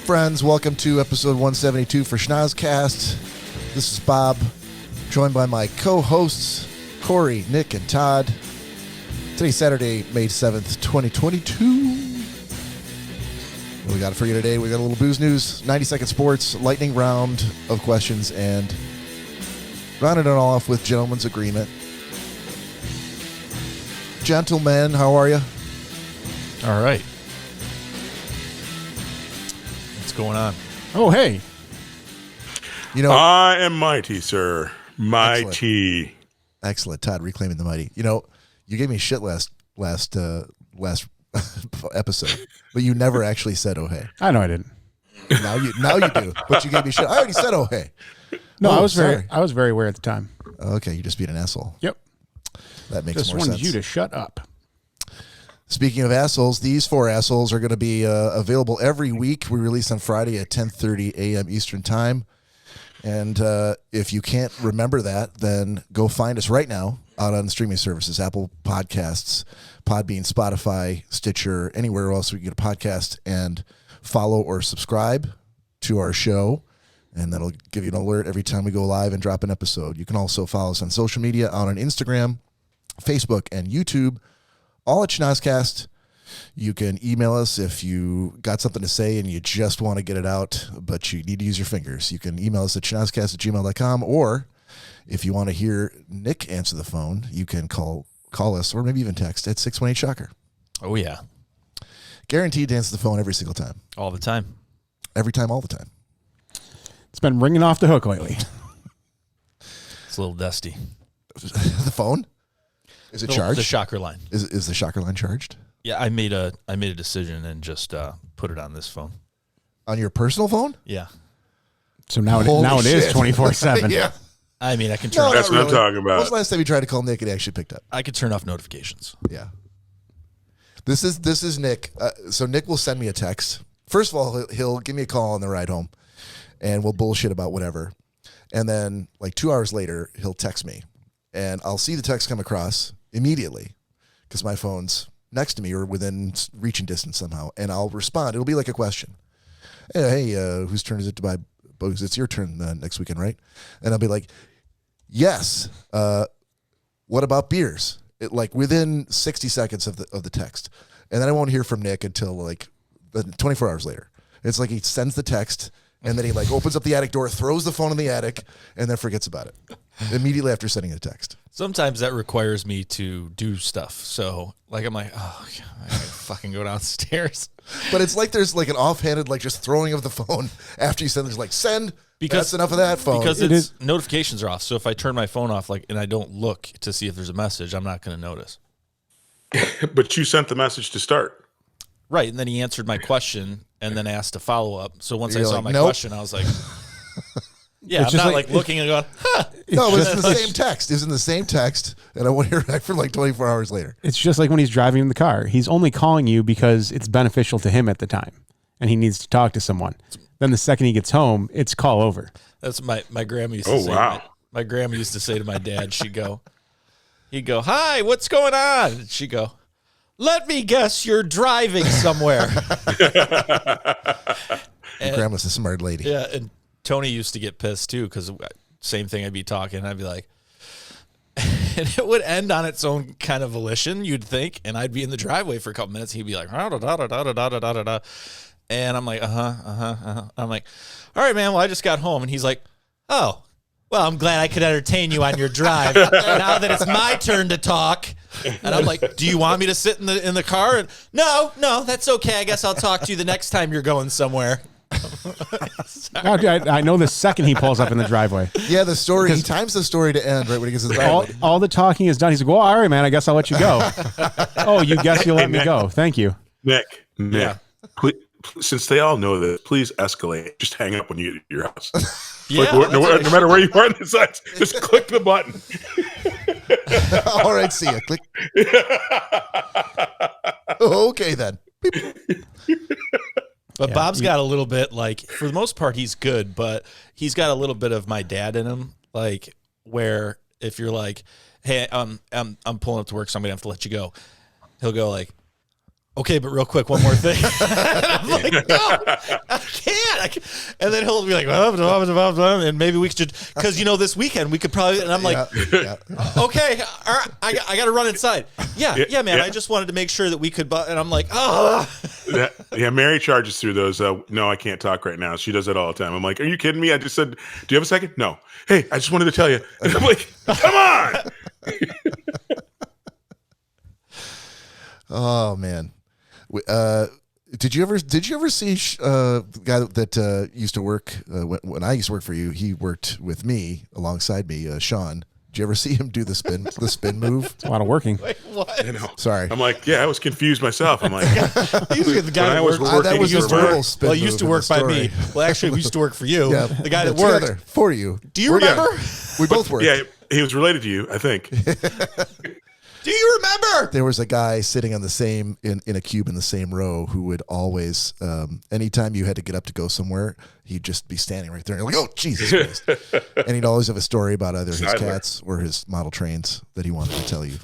friends? Welcome to episode 172 for Schnozzcast. This is Bob, joined by my co-hosts, Cory, Nick, and Todd. Today's Saturday, May 7th, 2022. What we got for you today? We got a little booze news, 90-second sports, lightning round of questions, and rounded it all off with gentleman's agreement. Gentlemen, how are you? All right. What's going on? Oh, hey. You know, I am mighty, sir. Mighty. Excellent. Todd, reclaiming the mighty. You know, you gave me shit last episode, but you never actually said "oh hey." I know I didn't. Now you do, but you gave me shit. I already said "oh hey." No, I was very aware at the time. Okay, you just being an asshole. Yep. That makes Just more wanted sense. you to shut up. Speaking of assholes, these four assholes are going to be available every week. We release on Friday at 10:30 a.m. Eastern Time. And if you can't remember that, then go find us right now out on streaming services, Apple Podcasts, Podbean, Spotify, Stitcher, anywhere else we can get a podcast, and follow or subscribe to our show. And that'll give you an alert every time we go live and drop an episode. You can also follow us on social media, out on Instagram, Facebook, and YouTube, all at Schnozzcast. You can email us if you got something to say and you just want to get it out, but you need to use your fingers. You can email us at schnozzcast@gmail.com, or if you want to hear Nick answer the phone, you can call us or maybe even text at 618-SHOCKER. Oh, yeah. Guaranteed to answer the phone every single time. All the time. Every time, all the time. It's been ringing off the hook lately. It's a little dusty. The phone? Is it charged? The shocker line. Is the shocker line charged? Yeah, I made a decision and just put it on this phone. On your personal phone? Yeah. So now it is 24/7. Yeah. I mean, I can turn. No, That's not what I'm really. talking When about. was the last time you tried to call Nick and he actually picked up? I could turn off notifications. Yeah. This is Nick. So Nick will send me a text. First of all, he'll give me a call on the ride home, and we'll bullshit about whatever. And then, like 2 hours later, he'll text me, and I'll see the text come across immediately because my phone's next to me or within reaching distance somehow, and I'll respond. It'll be like a question. Hey, whose turn is it to buy booze? It's your turn next weekend, right? And I'll be like, yes. What about beers? Like within 60 seconds of the text. And then I won't hear from Nick until like 24 hours later. It's like he sends the text and then he like opens up the attic door, throws the phone in the attic, and then forgets about it immediately after sending a text. Sometimes that requires me to do stuff. So, like, I'm like, oh, I gotta fucking go downstairs. But it's like there's like an offhanded, like just throwing of the phone after you send. There's like send. That's enough of that phone. Because notifications are off. So if I turn my phone off, like, and I don't look to see if there's a message, I'm not going to notice. But you sent the message to start. Right, and then he answered my question and then asked a follow-up. So once I You're saw like, my nope. question, I was like, yeah, It's I'm just not like- like looking and going, huh. No, it's in the same text. It's in the same text, and I won't hear back for like 24 hours later. It's just like when he's driving in the car. He's only calling you because it's beneficial to him at the time, and he needs to talk to someone. Then the second he gets home, it's call over. That's my grandma used to Oh, say. wow. My grandma used to say to my dad, he'd go, hi, what's going on? And she'd go, let me guess you're driving somewhere. Grandma's a smart lady. Yeah, and Tony used to get pissed too because same thing. I'd be talking, and I'd be like, and it would end on its own kind of volition, you'd think, and I'd be in the driveway for a couple minutes. He'd be like, da da da da da da da da, and I'm like, I'm like, all right, man. Well, I just got home, and he's like, oh, well, I'm glad I could entertain you on your drive. Now that it's my turn to talk, and I'm like, do you want me to sit in the car? And no, that's okay. I guess I'll talk to you the next time you're going somewhere. I know the second he pulls up in the driveway. Yeah, the story. He times the story to end right when he gets his driveway. All the talking is done. He's like, well, all right, man, I guess I'll let you go. Oh, you guess you'll let me go. Thank you. Nick, Yeah. since they all know this, please escalate. Just hang up when you get to your house. Yeah, no matter where you are in the sites, just click the button. All right, see ya. Click. Okay, then. But Bob's got a little bit, like, for the most part, he's good, but he's got a little bit of my dad in him, like, where if you're like, hey, I'm pulling up to work, so I'm going to have to let you go. He'll go like, okay, but real quick, one more thing. I'm like, no, I can't. And then he'll be like, and maybe we should, because this weekend we could probably. And I'm like, okay, all right, I got to run inside. Yeah, man. Yeah. I just wanted to make sure that we could. And I'm like, oh. Yeah, Mary charges through those. No, I can't talk right now. She does that all the time. I'm like, are you kidding me? I just said, do you have a second? No. Hey, I just wanted to tell you. And I'm like, come on. Oh man. Did you ever see the guy that used to work when I used to work for you? He worked with me alongside me, Sean. Did you ever see him do the spin move? It's a lot of working. Wait, what? Sorry, I'm like, yeah, I was confused myself. I'm like, the guy that worked. That was a verbal spin. Well, he used to work by me. Well, actually, we used to work for you. Yeah, the guy that worked for you. Do you remember? We both worked. Yeah, he was related to you, I think. Do you remember? There was a guy sitting on the same in a cube in the same row who would always, anytime you had to get up to go somewhere, he'd just be standing right there. And you're like, oh, Jesus Christ. And he'd always have a story about either his cats or his model trains that he wanted to tell you.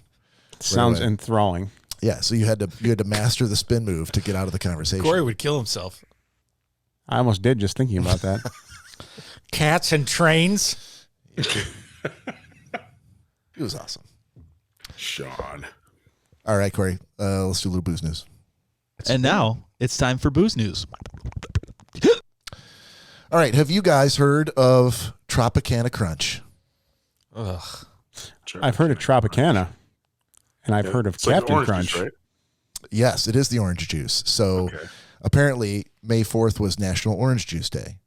Sounds enthralling. Yeah, so you had to master the spin move to get out of the conversation. Cory would kill himself. I almost did just thinking about that. Cats and trains. It was awesome. Sean. All right, Cory, let's do a little booze news. And now it's time for booze news. All right, have you guys heard of Tropicana Crunch? Ugh. I've heard of Tropicana, and I've heard of Captain like Crunch. Juice, right? Yes, it is the orange juice. So apparently May 4th was National Orange Juice Day.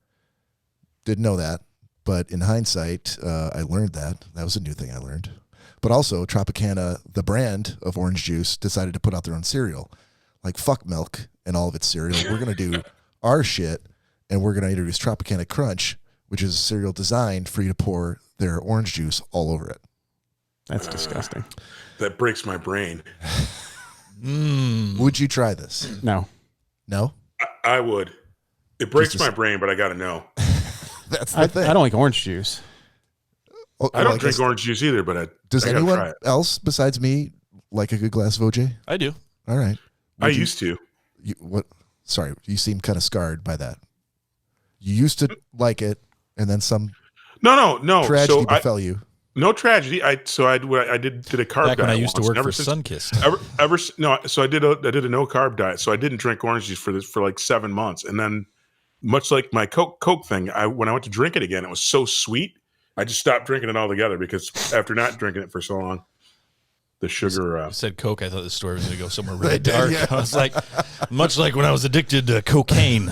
Didn't know that, but in hindsight, I learned that. That was a new thing I learned. But also, Tropicana, the brand of orange juice, decided to put out their own cereal. Like, fuck milk and all of its cereal. We're going to do our shit, and we're going to introduce Tropicana Crunch, which is a cereal designed for you to pour their orange juice all over it. That's disgusting. That breaks my brain. Would you try this? No. No? I would. It breaks my brain, but I got to know. That's the thing. I don't like orange juice. Oh, I don't drink orange juice either, but does I gotta try anyone it. else besides me like a good glass of OJ? I do. All right. I used to. What? Sorry, you seem kind of scarred by that. You used to like it, and then some No. tragedy befell you. No tragedy. I did a carb Back diet when I used to once. work Ever for since- Sunkist. So I did a no carb diet. So I didn't drink orange juice for like 7 months, and then much like my Coke thing, when I went to drink it again, it was so sweet. I just stopped drinking it altogether because after not drinking it for so long, the sugar. You said Coke. I thought the story was going to go somewhere really dark. Yeah. I was like, much like when I was addicted to cocaine.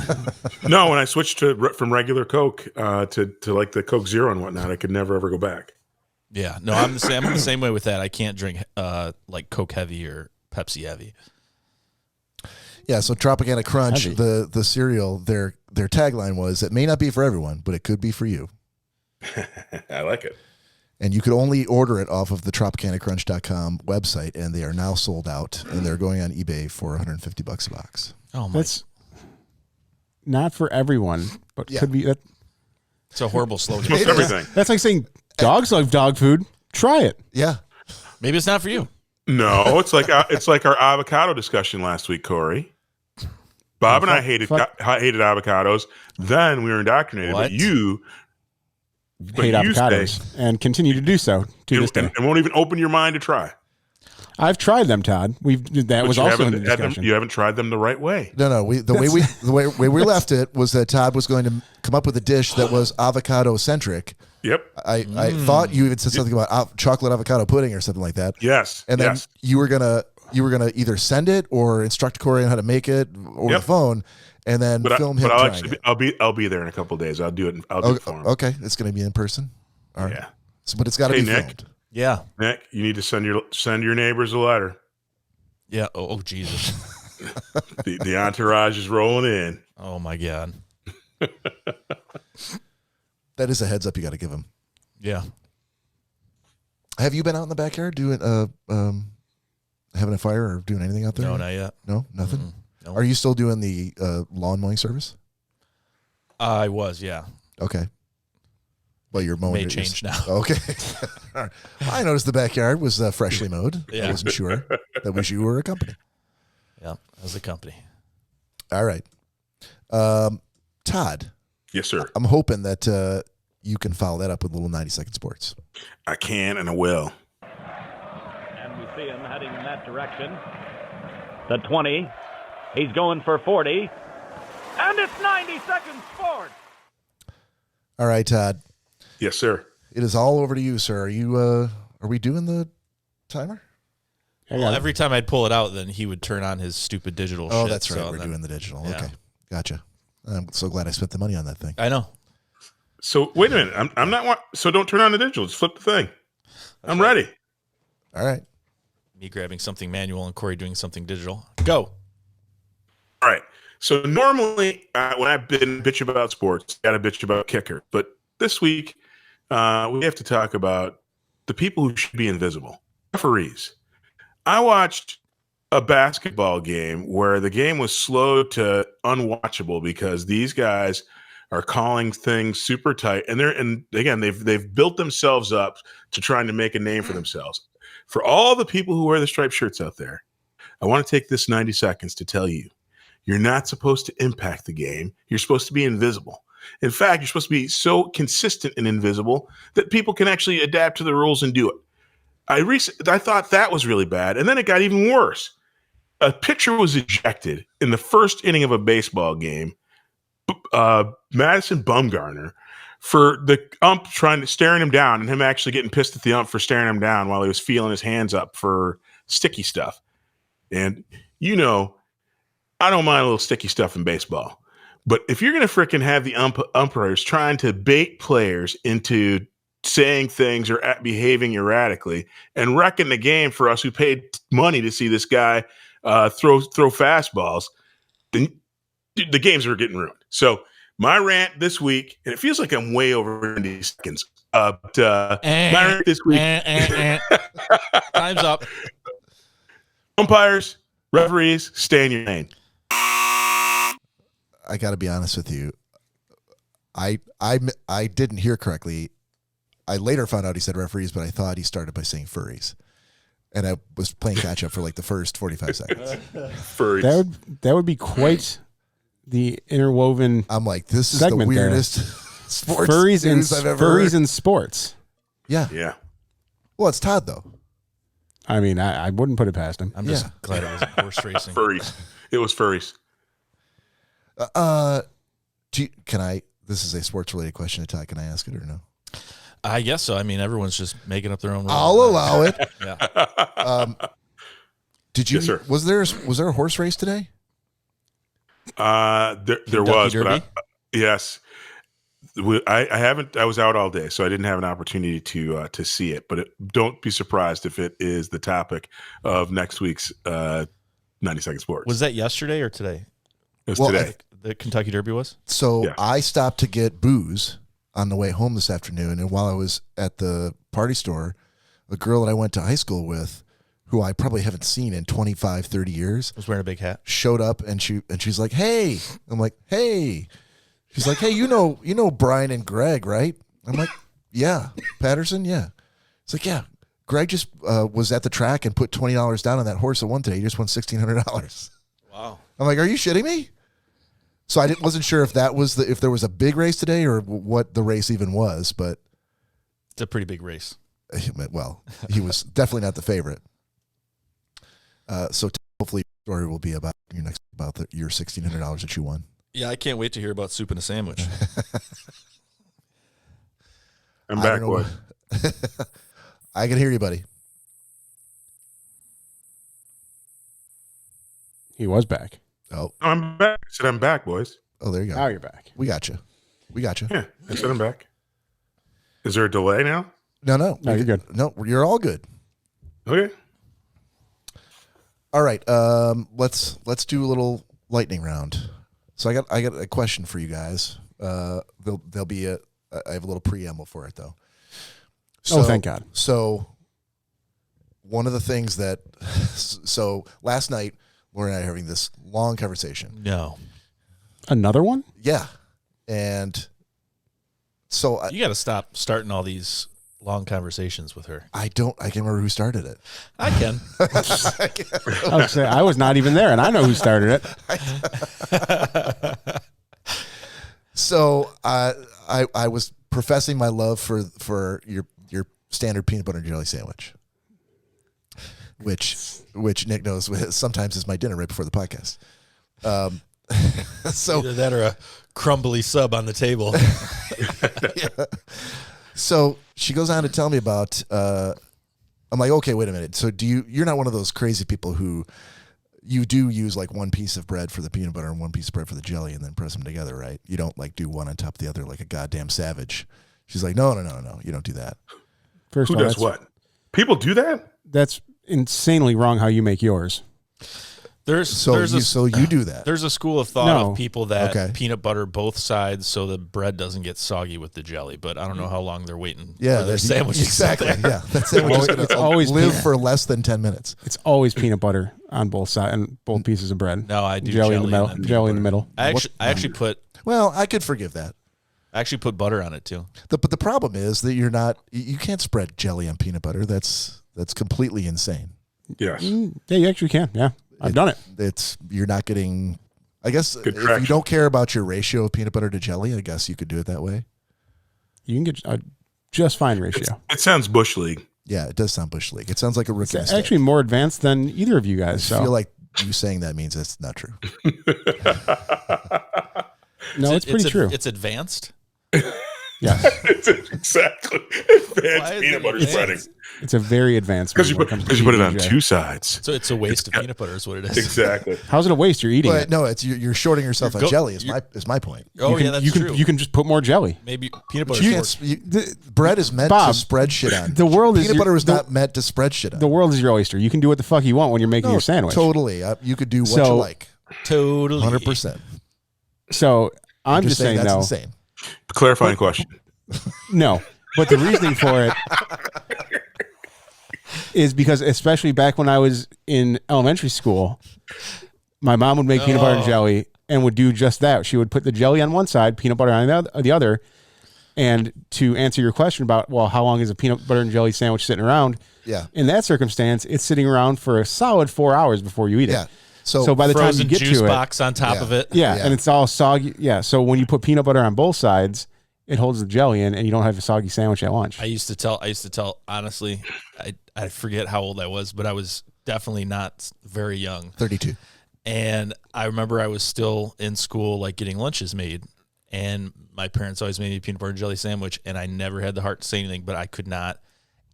No, when I switched from regular Coke to like the Coke Zero and whatnot, I could never ever go back. Yeah, no, I'm the same way with that. I can't drink like Coke heavy or Pepsi heavy. Yeah, so Tropicana Crunch, Heavy. the cereal, their tagline was, "It may not be for everyone, but it could be for you." I like it. And you could only order it off of the TropicanaCrunch.com website, and they are now sold out, and they're going on eBay for $150 a box. Oh my! That's not for everyone, but could be. It's a horrible slogan. Most everything. That's like saying dogs like dog food. Try it. Yeah. Maybe it's not for you. No, it's like our avocado discussion last week, Cory. Bob and I hated avocados. Then we were indoctrinated. What? But you Hate avocados and continue to do so to this day. and won't even open your mind to try. I've tried them, Todd. That was also in the discussion. You haven't tried them the right way. No. The way we left it was that Todd was going to come up with a dish that was avocado centric. Yep. I thought you even said something about chocolate avocado pudding or something like that. Yes. And then you were gonna either send it or instruct Cory on how to make it over the phone, and then film him trying it. I'll be there in a couple of days. I'll do it. I'll do it for him. Okay, it's gonna be in person. All right. Yeah. So, but it's got to be Nick. filmed. Yeah. Nick, you need to send your neighbors a letter. Yeah. Oh Jesus. The entourage is rolling in. Oh my God. That is a heads up you got to give him. Yeah. Have you been out in the backyard doing having a fire or doing anything out there? No, not yet. No, nothing. No. Are you still doing the lawn mowing service? I was. Yeah. Okay. Well, your mowing May change now. Okay. All right. Well, I noticed the backyard was freshly mowed. Yeah. I wasn't sure that was you or a company. Yeah. as a company. All right. Todd. Yes, sir. I'm hoping that you can follow that up with a little 90-second sports. I can and I will. And we see him heading in that direction. The 20. He's going for 40. And it's 90-second sports. All right, Todd. Yes, sir. It is all over to you, sir. Are you? Are we doing the timer? Well, every time I'd pull it out, then he would turn on his stupid digital shit. Oh, that's right. so We're then- doing the digital. yeah. Okay, gotcha. I'm so glad I spent the money on that thing. I know. So wait a minute. I'm not. So don't turn on the digital. Just flip the thing. I'm ready. All right. Me grabbing something manual and Cory doing something digital. Go. All right. So normally when I've been bitch about sports, got to bitch about kicker. But this week we have to talk about the people who should be invisible. Referees. I watched a basketball game where the game was slow to unwatchable because these guys are calling things super tight, and they've built themselves up to trying to make a name for themselves. For all the people who wear the striped shirts out there, I want to take this 90 seconds to tell you, you're not supposed to impact the game. You're supposed to be invisible. In fact, you're supposed to be so consistent and invisible that people can actually adapt to the rules and do it. I thought that was really bad, and then it got even worse. A pitcher was ejected in the first inning of a baseball game, Madison Bumgarner, for the ump staring him down and him actually getting pissed at the ump for staring him down while he was feeling his hands up for sticky stuff. And, I don't mind a little sticky stuff in baseball. But if you're going to frickin' have the umpires trying to bait players into saying things or behaving erratically and wrecking the game for us who paid money to see this guy throw fastballs, then the games are getting ruined. So my rant this week, and it feels like I'm way over 90 seconds. My rant this week. Time's up. Umpires, referees, stay in your lane. I got to be honest with you. I didn't hear correctly. I later found out he said referees, but I thought he started by saying furries. And I was playing catch up for like the first 45 seconds. Furries. That would be quite the interwoven. I'm like, this is the segment there. weirdest sports Furries news I've ever furries heard. in sports. Yeah. Yeah. Well, it's Todd though. I mean, I wouldn't put it past him. I'm just Yeah. glad it wasn't horse racing. Furries. It was furries. This is a sports related question to Todd. Can I ask it or no? I guess so. I mean, everyone's just making up their own rules. I'll allow it. Yeah. Did you? Yes, sir. Was there a horse race today? There was, Derby? but yes, I haven't. I was out all day, so I didn't have an opportunity to see it. But don't be surprised if it is the topic of next week's 90-second sports. Was that yesterday or today? It was Well, today? The Kentucky Derby was? So Yeah. I stopped to get booze on the way home this afternoon, and while I was at the party store, a girl that I went to high school with, who I probably haven't seen in 25, 30 years, Was wearing a big hat. showed up, and she's like, "Hey," I'm like, "Hey," she's like, "Hey, you know Brian and Greg, right?" I'm like, "Yeah, Patterson, yeah." It's like, "Yeah, Greg just was at the track and put $20 down on that horse that won today. He just won $1,600." Wow. I'm like, "Are you shitting me?" So I wasn't sure if if there was a big race today or what the race even was, but It's a pretty big race. well, he was definitely not the favorite. So hopefully, your story will be about your $1,600 that you won. Yeah, I can't wait to hear about soup and a sandwich. I'm I back, don't know. boys. I can hear you, buddy. He was back. Oh, I'm back. I said I'm back, boys. there you go. Now you're back. We got you. Yeah, I said I'm back. Is there a delay now? No, No, you're good. No, you're all good. Okay. All right. Let's do a little lightning round. So I got a question for you guys. There'll be I have a little preamble for it though. Oh, thank God. So one of the things so last night, Laura and I are having this long conversation. No. Another one? Yeah. And so You got to stop starting all these long conversations with her. I can't remember who started it. I can. I would say I was not even there, and I know who started it. So I was professing my love for your standard peanut butter and jelly sandwich, which Nick knows sometimes is my dinner right before the podcast. So Either that or a crumbly sub on the table. yeah. So she goes on to tell me about. I'm like, okay, wait a minute. So you're not one of those crazy people who you do use like one piece of bread for the peanut butter and one piece of bread for the jelly and then press them together, right? You don't like do one on top of the other like a goddamn savage. She's like, no, you don't do that. First Who of all, does what? People do that? That's insanely wrong how you make yours. So you do that. There's a school of thought No. of people that Okay. peanut butter both sides so the bread doesn't get soggy with the jelly, but I don't know how long they're waiting Yeah, for their sandwiches. exactly. Yeah, that sandwich is It's going always to live peanut. for less than 10 minutes. It's always peanut butter on both sides and both pieces of bread. No, I do jelly in the and middle. then peanut Jelly in the butter. middle. I actually put Well, I could forgive that. butter on it too. But the problem is that you can't spread jelly on peanut butter. That's completely insane. Yes. Yeah, you actually can. Yeah, I've done it. You're not getting. I guess Good if you traction. don't care about your ratio of peanut butter to jelly, I guess you could do it that way. You can get a just fine ratio. It sounds Bush League. Yeah, it does sound Bush League. It sounds like a rookie It's mistake. actually more advanced than either of you guys. I So feel like you saying that means it's not true. no, it's pretty true. It's advanced. Yes, It's exactly Why advanced is peanut it butter advanced? spreading. it's a very advanced. Because you when put it comes to it on PB&J. two sides. So it's a waste of peanut butter is what it is. Exactly. How's it a waste? You're eating But it. no, it's you're shorting yourself on jelly. Is you're- my point. Oh you can, yeah, that's you can, true. You can just put more jelly. Maybe peanut butter. You can't, bread is meant Bob, to spread shit on. the world is peanut your- butter is the- not meant to spread shit on. The world is your oyster. You can do what the fuck you want when you're making your sandwich. Totally, you could do what you So- like. Totally. 100%. So I'm just saying that's though. insane. Clarifying question. No, but the reasoning for it is because, especially back when I was in elementary school, my mom would make peanut butter and jelly and would do just that. She would put the jelly on one side, peanut butter on the other. And to answer your question about, well, how long is a peanut butter and jelly sandwich sitting around? Yeah. In that circumstance, it's sitting around for a solid 4 hours before you eat it. Yeah. So, So by the time you Frozen get juice to it, box on top Yeah. of it. yeah, Yeah. and it's all soggy. Yeah, so when you put peanut butter on both sides, it holds the jelly in, and you don't have a soggy sandwich at lunch. I used to tell honestly, I forget how old I was, but I was definitely not very young. 32. And I remember I was still in school, like getting lunches made, and my parents always made me a peanut butter and jelly sandwich, and I never had the heart to say anything, but I could not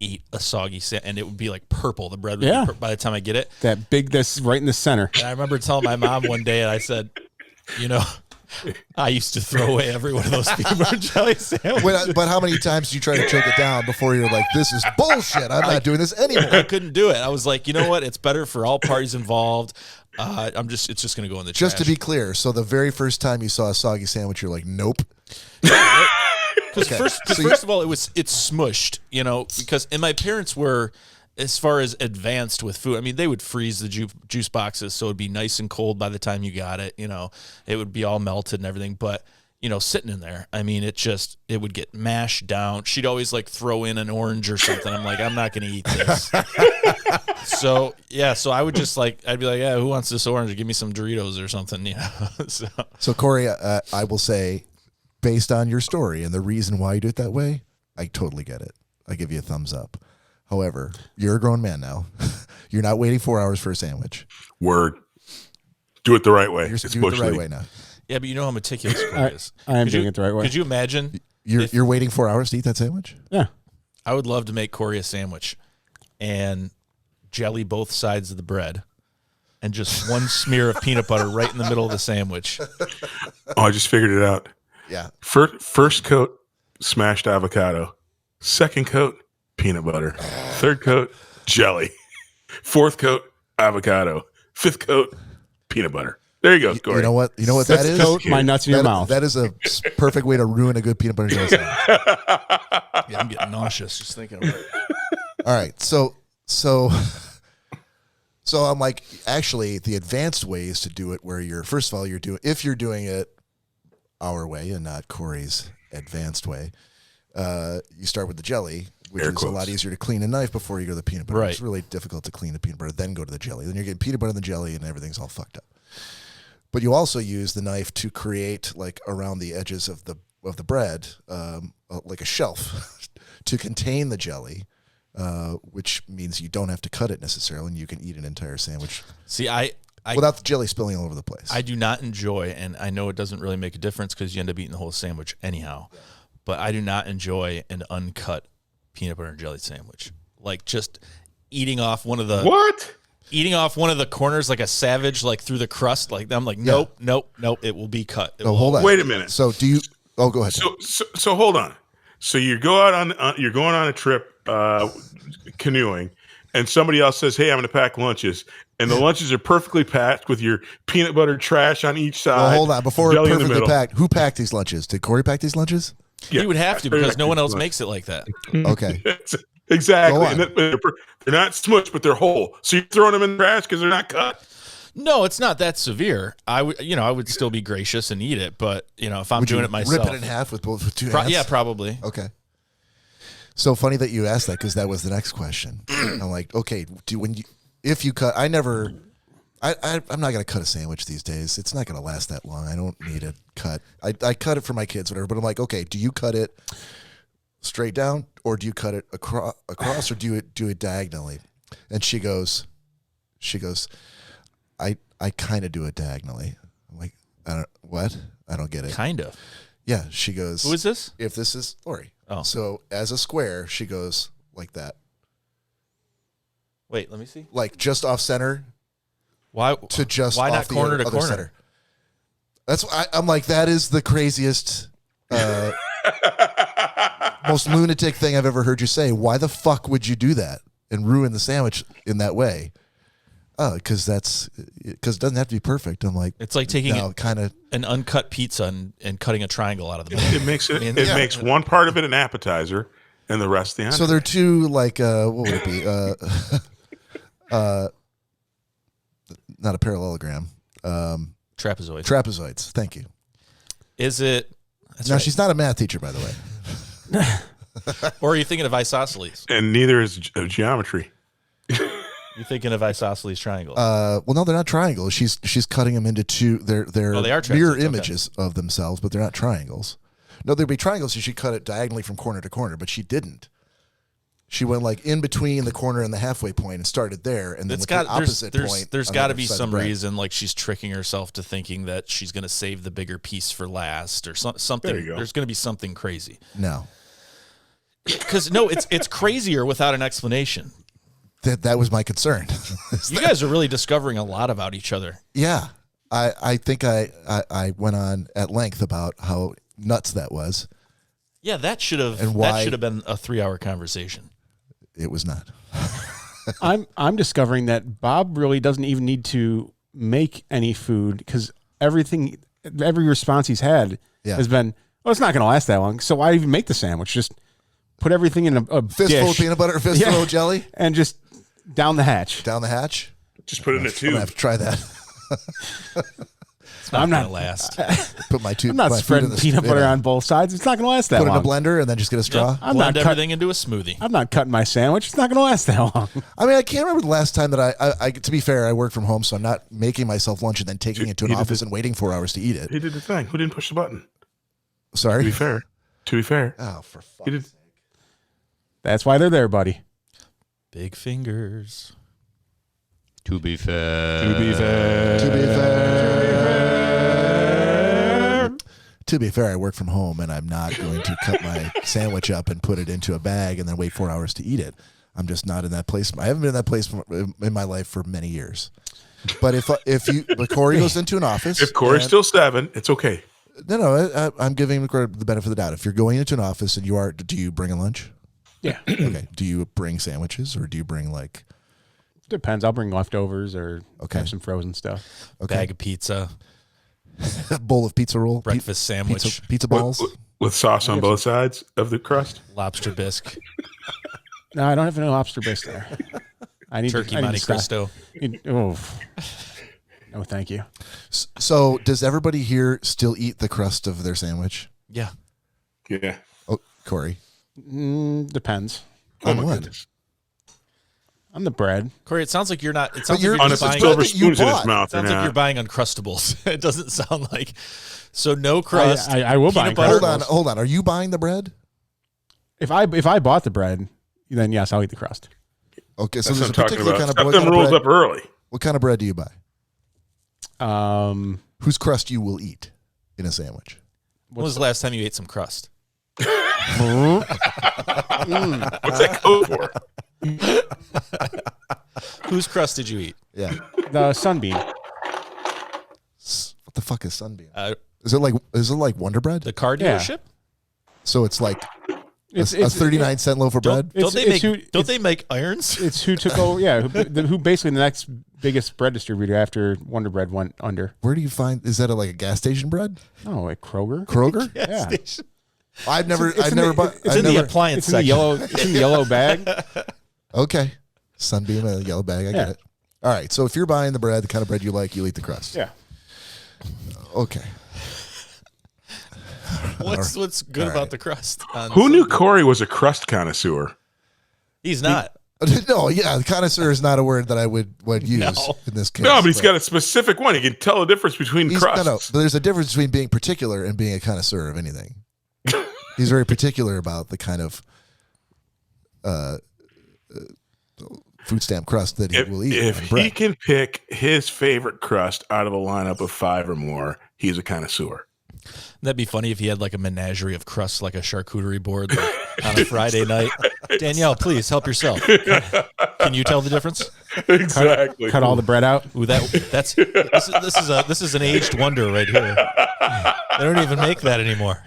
eat a soggy sandwich, and it would be like purple. The bread would Yeah. be purple by the time I get it. That big, this right in the center. And I remember telling my mom one day, and I said, I used to throw away every one of those peanut butter and jelly sandwiches. But how many times do you try to choke it down before you're like, this is bullshit. I'm not doing this anymore. I couldn't do it. I was like, you know what? It's better for all parties involved. It's just going to go in the Just trash. to be clear, so the very first time you saw a soggy sandwich, you're like, nope. Because first of all, it's smushed, because and my parents were, as far as advanced with food, I mean, they would freeze the juice boxes so it'd be nice and cold by the time you got it. It would be all melted and everything. But sitting in there, I mean, it would get mashed down. She'd always like throw in an orange or something. I'm like, I'm not going to eat this. So I would just I'd be like, yeah, who wants this orange? Give me some Doritos or something. So Cory, I will say, based on your story and the reason why you do it that way, I totally get it. I give you a thumbs up. However, you're a grown man now. You're not waiting 4 hours for a sandwich. Word. Do it the right way. You're It's doing it Bush the right League. way now. Yeah, but you know how meticulous Cory is. I am Could doing you- it the right way. Could you imagine? You're waiting 4 hours to eat that sandwich? Yeah. I would love to make Cory a sandwich and jelly both sides of the bread and just one smear of peanut butter right in the middle of the sandwich. Oh, I just figured it out. Yeah. First coat, smashed avocado. Second coat, peanut butter. Third coat, jelly. Fourth coat, avocado. Fifth coat, peanut butter. There you go, Cory. You know what that Fifth is? coat, my nuts in your That- mouth. That is a perfect way to ruin a good peanut butter and jelly sandwich. Yeah, I'm getting nauseous just thinking about it. All right, so I'm like, actually, the advanced way is to do it where if you're doing it our way and not Cory's advanced way, you start with the jelly. which Air is a lot quotes. easier to clean a knife before you go to the peanut butter. Right. It's really difficult to clean the peanut butter, then go to the jelly. Then you're getting peanut butter in the jelly, and everything's all fucked up. But you also use the knife to create, like, around the edges of the bread, like a shelf to contain the jelly, which means you don't have to cut it necessarily, and you can eat an entire sandwich See, I without the jelly spilling all over the place. I do not enjoy, and I know it doesn't really make a difference because you end up eating the whole sandwich anyhow, but I do not enjoy an uncut peanut butter and jelly sandwich. Like just eating off one of the corners like a savage, like through the crust. Like I'm like, nope, it will be cut. It No, will hold on. Wait a minute. So do you? Oh, go ahead. So hold on. So you're going on a trip canoeing, and somebody else says, "Hey, I'm going to pack lunches," and the lunches are perfectly packed with your peanut butter trash on each side. Well, hold on. Before jelly in the perfectly middle. packed, who packed these lunches? Did Cory pack these lunches? He would have to because no one else makes it like that. Okay. Exactly. Go on. And they're not smushed, but they're whole. So you're throwing them in the trash because they're not cut. No, it's not that severe. I would still be gracious and eat it, but if I'm Would you doing it myself, rip it in half with two hands? yeah, probably. Okay. So funny that you asked that because that was the next question. I'm like, okay, if you cut, I'm not going to cut a sandwich these days. It's not going to last that long. I don't need it cut. I cut it for my kids, whatever. But I'm like, okay, do you cut it straight down or do you cut it across or do it diagonally? And she goes, I kind of do it diagonally. I'm like, I don't get it. Kind of. Yeah, she goes. Who is this? If this is Lori. Oh. So as a square, she goes like that. Wait, let me see. Like just off center Why to just why off not the corner other to corner? center. That's why I'm like, that is the craziest, most lunatic thing I've ever heard you say. Why the fuck would you do that and ruin the sandwich in that way? Because it doesn't have to be perfect. I'm like, It's like taking an uncut pizza and cutting a triangle out of the middle. It makes one part of it an appetizer and the rest the entree. So they're two like what would it be? Not a parallelogram. Trapezoid. Trapezoids. Thank you. Is it? That's Now right. she's not a math teacher, by the way. Or are you thinking of isosceles? And neither is geometry. You're thinking of isosceles triangles. Well, no, they're not triangles. She's cutting them into two. They're they are mirror triangles, okay. images of themselves, but they're not triangles. No, there'd be triangles. So she cut it diagonally from corner to corner, but she didn't. She went like in between the corner and the halfway point and started there, and then with the opposite point. There's on got the to be other side of some the bread. reason, like she's tricking herself to thinking that she's going to save the bigger piece for last, or something. There you go. There's going to be something crazy. No, Because it's crazier without an explanation. that was my concern. You guys are really discovering a lot about each other. Yeah, I think I went on at length about how nuts that was. Yeah, that should have been a 3-hour conversation. It was not. I'm discovering that Bob really doesn't even need to make any food because every response he's had has been, well, it's not going to last that long. So why even make the sandwich? Just put everything in a Fistful dish of peanut butter, fistful of jelly, and just down the hatch. down the hatch. Just put it in a I'm gonna tube. have to try that. It's not I'm going not- to last. Put my I'm not spreading peanut butter on both sides. It's not going to last that Put it in long. a blender and then just get a straw. I'm Blend not everything into a smoothie. I'm not cutting my sandwich. It's not going to last that long. I mean, I can't remember the last time that I to be fair, I work from home, so I'm not making myself lunch and then taking it to an He did office the- and waiting 4 hours to eat it. He did the thing. Who didn't push the button? To Sorry. be fair. Oh, for fuck's He did. sake. That's why they're there, buddy. Big fingers. To be fair. To be fair. To be fair, I work from home and I'm not going to cut my sandwich up and put it into a bag and then wait 4 hours to eat it. I'm just not in that place. I haven't been in that place in my life for many years. But but Cory goes into an office. If Cory's and- still 7, it's okay. No, I'm giving him the benefit of the doubt. If you're going into an office and do you bring a lunch? Yeah. Okay. Do you bring sandwiches or do you bring like Depends. I'll bring leftovers or Okay. have some frozen stuff. Bag of pizza. a bowl of pizza roll, Breakfast sandwich. pizza balls? With sauce on both sides of the crust. Lobster bisque. No, I don't have any lobster bisque there. I need Turkey I need Monte to stop. Cristo. Oh. No, thank you. So does everybody here still eat the crust of their sandwich? Yeah. Yeah. Oh, Cory. Depends. Oh my what? goodness. I'm the bread. Cory, it sounds like you're not. It sounds you're like you're Unless just the buying. silver that you spoons in his bought. mouth. Sounds or like you're not. buying Uncrustables. It doesn't sound like. So no crust. I will buy peanut butter. Hold on. Are you buying the bread? If I bought the bread, then yes, I'll eat the crust. Okay, so That's there's a what I'm talking particular about. kind of Stuff what them kind of rules bread. up early. What kind of bread do you buy? What's Whose crust you will eat in a sandwich? When was the last time you ate some crust? What's that code for? Whose crust did you eat? Yeah. the Sunbeam? What the fuck is Sunbeam? Is it like Wonder Bread? The car Yeah. dealership? So it's like It's a 39-cent loaf of bread? Don't they it's make? who- Don't they make irons? It's who took over. Yeah, who basically the next biggest bread distributor after Wonder Bread went under. Where do you find? Is that like a gas station bread? Oh, like Kroger. Kroger? Yeah. I've never in bought. the- It's in the appliance It's in the section. yellow. It's in the yellow bag. Okay, Sunbeam, a yellow bag. I get Yeah. it. All right. So if you're buying the bread, the kind of bread you like, you'll eat the crust. Yeah. Okay. What's good about the crust? Who knew Cory was a crust connoisseur? He's not. No, yeah, connoisseur is not a word that I would use No. in this case. No, but he's got a specific one. He can tell the difference between crusts. No, but there's a difference between being particular and being a connoisseur of anything. He's very particular about the kind of food stamp crust that he will eat. If on he bread. can pick his favorite crust out of a lineup of 5 or more, he's a connoisseur. That'd be funny if he had like a menagerie of crusts, like a charcuterie board like, on a Friday night. Danielle, please help yourself. Can you tell the difference? Exactly. Cut all the bread out. Ooh, this is an aged wonder right here. They don't even make that anymore.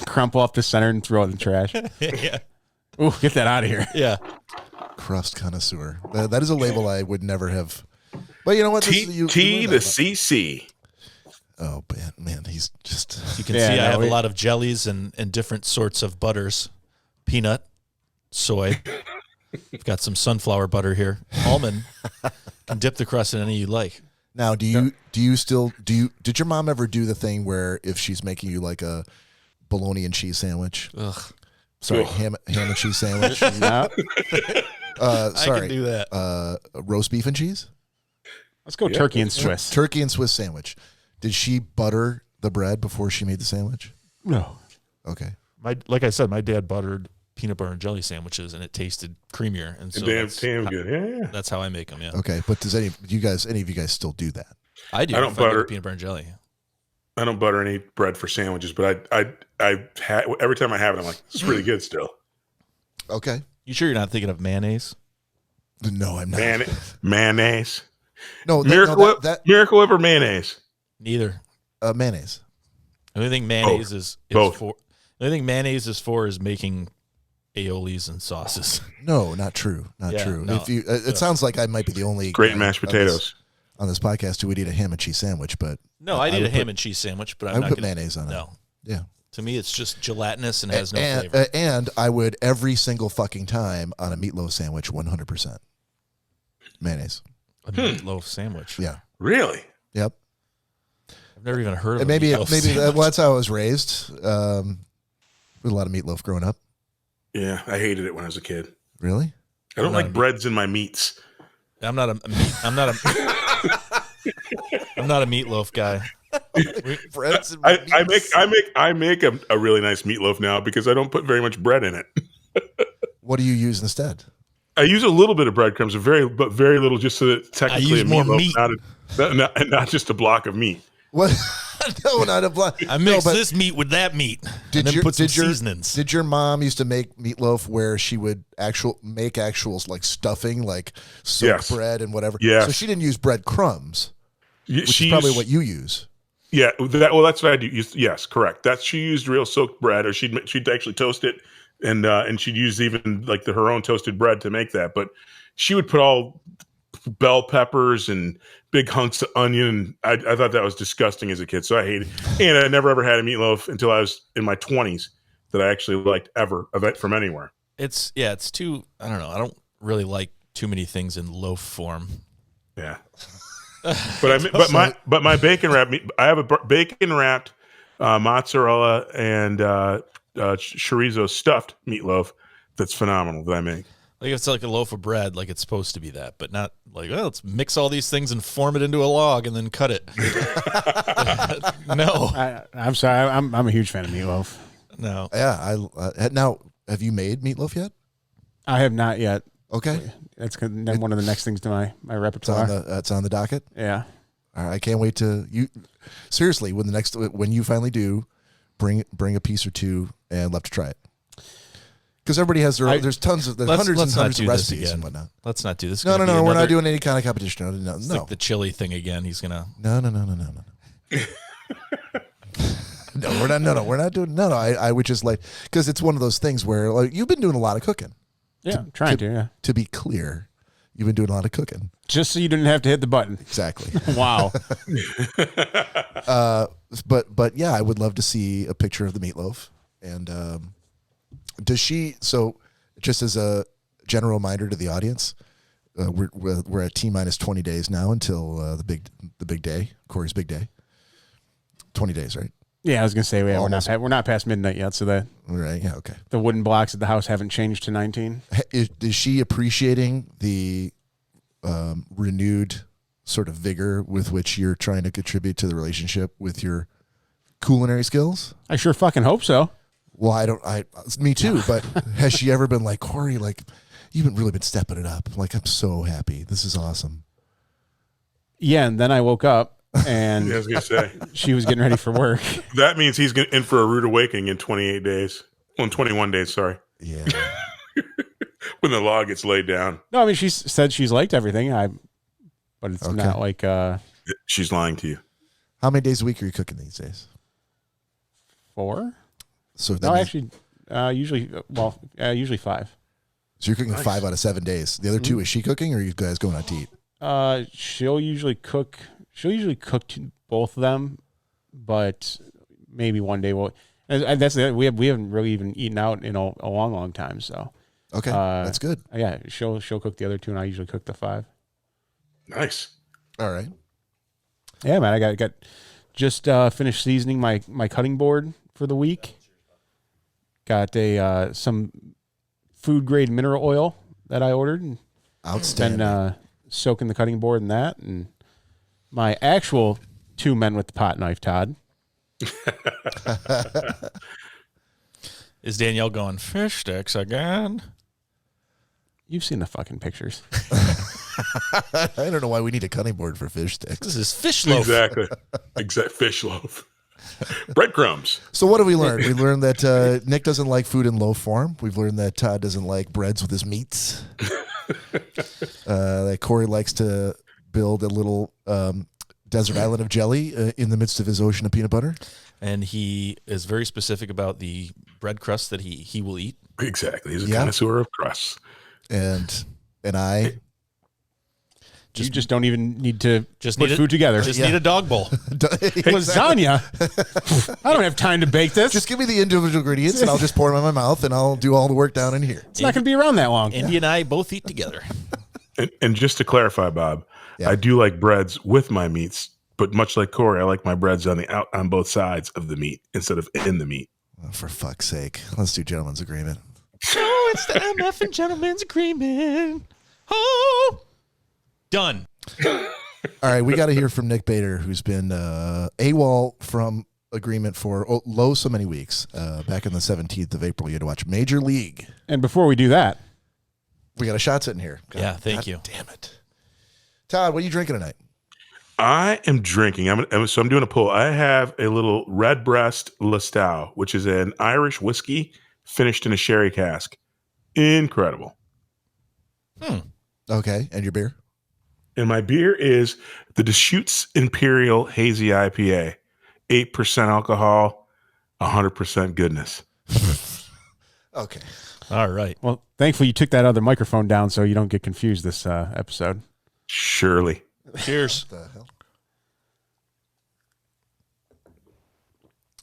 Crumple up the center and throw it in the trash. Yeah, Ooh, get that out of here. yeah. Crust connoisseur. That is a label I would never have. But you know what? T you to learn that CC. Oh man, he's just. You can Yeah, see I no, have a lot of jellies and different sorts of butters, peanut, soy. I've got some sunflower butter here. Almond. Can dip the crust in any you like. Now, did your mom ever do the thing where if she's making you like a bologna and cheese sandwich? Ugh. Sorry, Ugh. ham and cheese sandwich. No. I Sorry, can do that. roast beef and cheese, Let's go turkey and Swiss. turkey and Swiss sandwich. Did she butter the bread before she made the sandwich? No. Okay. Like I said, my dad buttered peanut butter and jelly sandwiches, and it tasted creamier. And so Damn good. Yeah. that's how I make them. Yeah, Okay, but does any of you guys still do that? I do. I don't if I go to butter- peanut butter and jelly. I don't butter any bread for sandwiches, but every time I have it, I'm like, it's really good still. Okay. You sure you're not thinking of mayonnaise? No, I'm not. Mayonnaise. No, Miracle Whip or mayonnaise? Neither. mayonnaise. The only thing mayonnaise is Both. for. The only thing mayonnaise is for is making aiolis and sauces. No, not true. Not Yeah, true. no. If you, it sounds like I might be the only Great guy mashed on potatoes. on this podcast who would eat a ham and cheese sandwich, but No, I need would a ham put- and cheese sandwich, but I'm I not would put gonna, mayonnaise on it. No, Yeah. to me it's just gelatinous and has no flavor. And I would every single fucking time on a meatloaf sandwich 100% mayonnaise. A meatloaf sandwich. Yeah. Really? Yep. I've never even heard of. And maybe a meatloaf maybe sandwich. that's how I was raised. With a lot of meatloaf growing up. Yeah, I hated it when I was a kid. Really? I don't not like a breads in my meats. I'm not a meatloaf guy. I make a really nice meatloaf now because I don't put very much bread in it. What do you use instead? I use a little bit of breadcrumbs, but very little, just so that it's technically use a more meatloaf, meat. not just a block of meat. What? No, not a block. I mix but this meat with that meat, did and then your- put some did your- seasonings. Did your mom used to make meatloaf where she would make actual like stuffing, like soaked Yes. bread and whatever? Yes. So she didn't use bread crumbs, which She is probably used- what you use. Yeah, that's what I do. Yes, correct. She used real soaked bread, or she'd actually toast it, and she'd use even like her own toasted bread to make that. But she would put all bell peppers and big hunks of onion. I thought that was disgusting as a kid, so I hated it. And I never ever had a meatloaf until I was in my 20s that I actually liked ever of it from anywhere. It's too. I don't know. I don't really like too many things in loaf form. Yeah. But my bacon wrapped meat. I have a bacon wrapped mozzarella and chorizo stuffed meatloaf that's phenomenal that I make. Like it's like a loaf of bread, like it's supposed to be that, but not like, well, let's mix all these things and form it into a log and then cut it. No. I'm sorry. I'm a huge fan of meatloaf. No. Yeah. Now, have you made meatloaf yet? I have not yet. Okay. That's one of the next things to my repertoire. It's on the docket. Yeah. All right, I can't wait to you. Seriously, when you finally do, bring a piece or two and love to try it. Because everybody has their own. There's hundreds and hundreds of recipes and whatnot. Let's not do this. No. We're not doing any kind of competition. No. It's like the chili thing again. He's gonna. No. No, we're not. No, we're not doing. No. I would just like, because it's one of those things where like you've been doing a lot of cooking. Yeah, trying to. Yeah. To be clear, you've been doing a lot of cooking. Just so you didn't have to hit the button. Exactly. Wow. But yeah, I would love to see a picture of the meatloaf. And does she? So just as a general reminder to the audience, we're at T-minus 20 days now until the big day, Cory's big day. 20 days, right? Yeah, I was gonna say we're not past midnight yet, so that right. Yeah, okay. The wooden blocks at the house haven't changed to 19. Is she appreciating the renewed sort of vigor with which you're trying to contribute to the relationship with your culinary skills? I sure fucking hope so. Well, me too. But has she ever been like, Cory, like you've really been stepping it up? Like, I'm so happy. This is awesome. Yeah, and then I woke up and Yeah, I was gonna say she was getting ready for work. that means he's in for a rude awakening in 28 days. Well, in 21 days. Sorry. Yeah. When the log gets laid down. No, I mean she said she's liked everything. But it's not like she's lying to you. How many days a week are you cooking these days? 4. So that No, means, actually, usually 5. so you're cooking 5 out of 7 days. The other 2 is she cooking, or are you guys going out to eat? She'll usually cook both of them, but maybe one day we'll. And that's we haven't really even eaten out in a long time. So Okay, that's good. yeah, she'll cook the other 2, and I usually cook the 5. Nice. All right. Yeah, man, I got just finished seasoning my cutting board for the week. Got some food grade mineral oil that I ordered, and Outstanding. been soaking the cutting board in that, and my actual 2 men with the pot knife, Todd. Is Danielle going fish sticks again? You've seen the fucking pictures. I don't know why we need a cutting board for fish sticks. This is fish loaf. Exactly. Exact fish loaf. Breadcrumbs. So what have we learned? We learned that Nick doesn't like food in loaf form. We've learned that Todd doesn't like breads with his meats. That Cory likes to build a little desert island of jelly in the midst of his ocean of peanut butter. And he is very specific about the bread crust that he will eat. Exactly. He's a connoisseur of crusts. And I You just don't even need to Just put need food together. Just need a dog bowl. Lasagna? I don't have time to bake this. Just give me the individual ingredients and I'll just pour them in my mouth and I'll do all the work down in here. It's not going to be around that long. Indy and I both eat together. And just to clarify, Bob, I do like breads with my meats, but much like Cory, I like my breads on both sides of the meat instead of in the meat. Oh, for fuck's sake. Let's do gentleman's agreement. So it's the MF and gentleman's agreement. Oh, done. All right, we got to hear from Nick Bader, who's been AWOL from agreement for so many weeks. Back on the 17th of April, you had to watch Major League. And before we do that, we got a shot sitting here. Yeah, thank you. Damn it. Todd, what are you drinking tonight? I am drinking. I'm doing a pull. I have a little Redbreast Listowel, which is an Irish whiskey finished in a sherry cask. Incredible. Okay, and your beer? And my beer is the Deschutes Imperial Hazy IPA. 8% alcohol, 100% goodness. Okay. All right. well, thankfully you took that other microphone down so you don't get confused this episode. Surely. Cheers. What the hell?